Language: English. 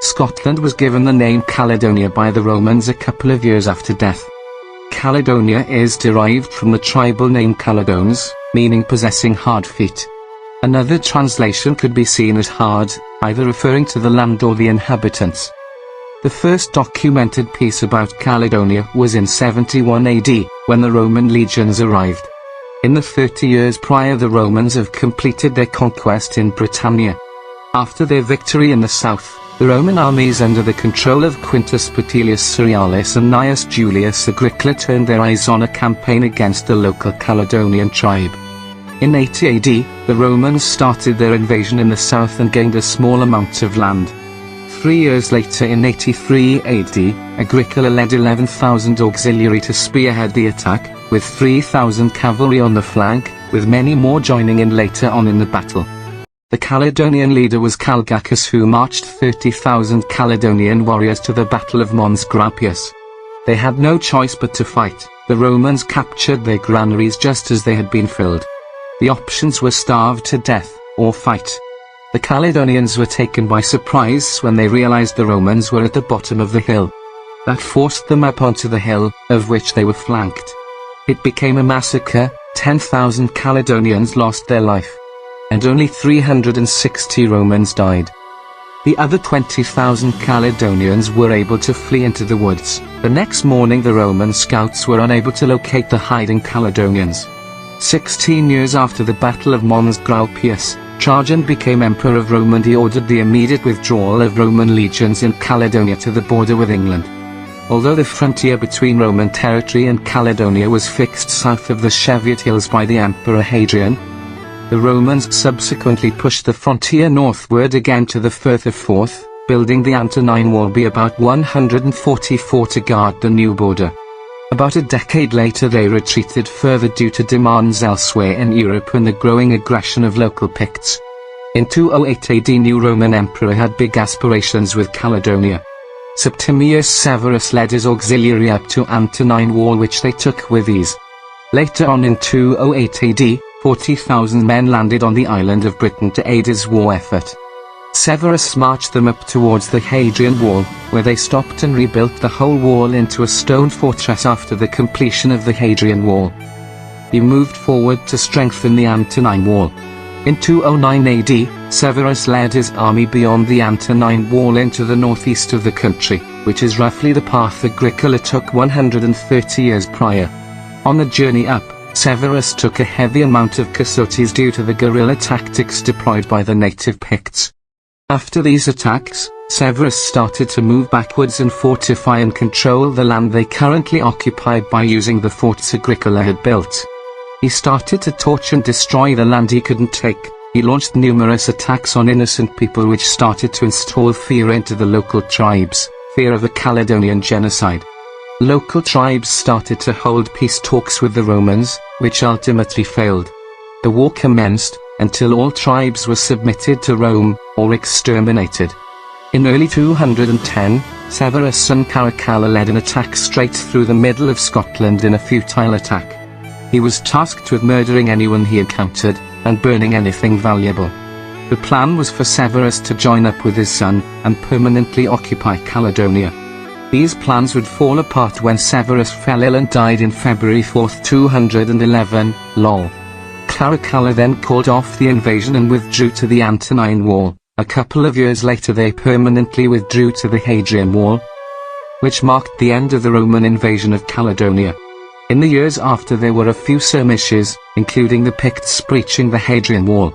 Scotland was given the name Caledonia by the Romans a couple of years after death. Caledonia is derived from the tribal name Caledones, meaning possessing hard feet. Another translation could be seen as hard, either referring to the land or the inhabitants. The first documented piece about Caledonia was in 71 AD, when the Roman legions arrived. In the 30 years prior, the Romans have completed their conquest in Britannia. After their victory in the south, the Roman armies under the control of Quintus Petilius Cerealis and Gnaeus Julius Agricola turned their eyes on a campaign against the local Caledonian tribe. In 80 AD, the Romans started their invasion in the south and gained a small amount of land. 3 years later, in 83 AD, Agricola led 11,000 auxiliary to spearhead the attack, with 3,000 cavalry on the flank, with many more joining in later on in the battle. The Caledonian leader was Calgacus, who marched 30,000 Caledonian warriors to the Battle of Mons Graupius. They had no choice but to fight. The Romans captured their granaries just as they had been filled. The options were starve to death, or fight. The Caledonians were taken by surprise when they realized the Romans were at the bottom of the hill. That forced them up onto the hill, of which they were flanked. It became a massacre. 10,000 Caledonians lost their life, and only 360 Romans died. The other 20,000 Caledonians were able to flee into the woods. The next morning, the Roman scouts were unable to locate the hiding Caledonians. 16 years after the Battle of Mons Graupius, Trajan became Emperor of Rome, and he ordered the immediate withdrawal of Roman legions in Caledonia to the border with England. Although the frontier between Roman territory and Caledonia was fixed south of the Cheviot Hills by the Emperor Hadrian, the Romans subsequently pushed the frontier northward again to the Firth of Forth, building the Antonine Wall B about 144 to guard the new border. About a decade later, they retreated further due to demands elsewhere in Europe and the growing aggression of local Picts. In 208 AD, new Roman emperor had big aspirations with Caledonia. Septimius Severus led his auxiliary up to Antonine Wall, which they took with ease. Later on in 208 AD, 40,000 men landed on the island of Britain to aid his war effort. Severus marched them up towards the Hadrian Wall, where they stopped and rebuilt the whole wall into a stone fortress after the completion of the Hadrian Wall. He moved forward to strengthen the Antonine Wall. In 209 AD, Severus led his army beyond the Antonine Wall into the northeast of the country, which is roughly the path Agricola took 130 years prior. On the journey up, Severus took a heavy amount of casualties due to the guerrilla tactics deployed by the native Picts. After these attacks, Severus started to move backwards and fortify and control the land they currently occupied by using the forts Agricola had built. He started to torch and destroy the land he couldn't take. He launched numerous attacks on innocent people, which started to install fear into the local tribes, fear of a Caledonian genocide. Local tribes started to hold peace talks with the Romans, which ultimately failed. The war commenced, until all tribes were submitted to Rome, or exterminated. In early 210, Severus' son Caracalla led an attack straight through the middle of Scotland in a futile attack. He was tasked with murdering anyone he encountered, and burning anything valuable. The plan was for Severus to join up with his son, and permanently occupy Caledonia. These plans would fall apart when Severus fell ill and died in February 4, 211, lol. Caracalla then called off the invasion and withdrew to the Antonine Wall. A couple of years later, they permanently withdrew to the Hadrian Wall, which marked the end of the Roman invasion of Caledonia. In the years after, there were a few skirmishes, including the Picts breaching the Hadrian Wall.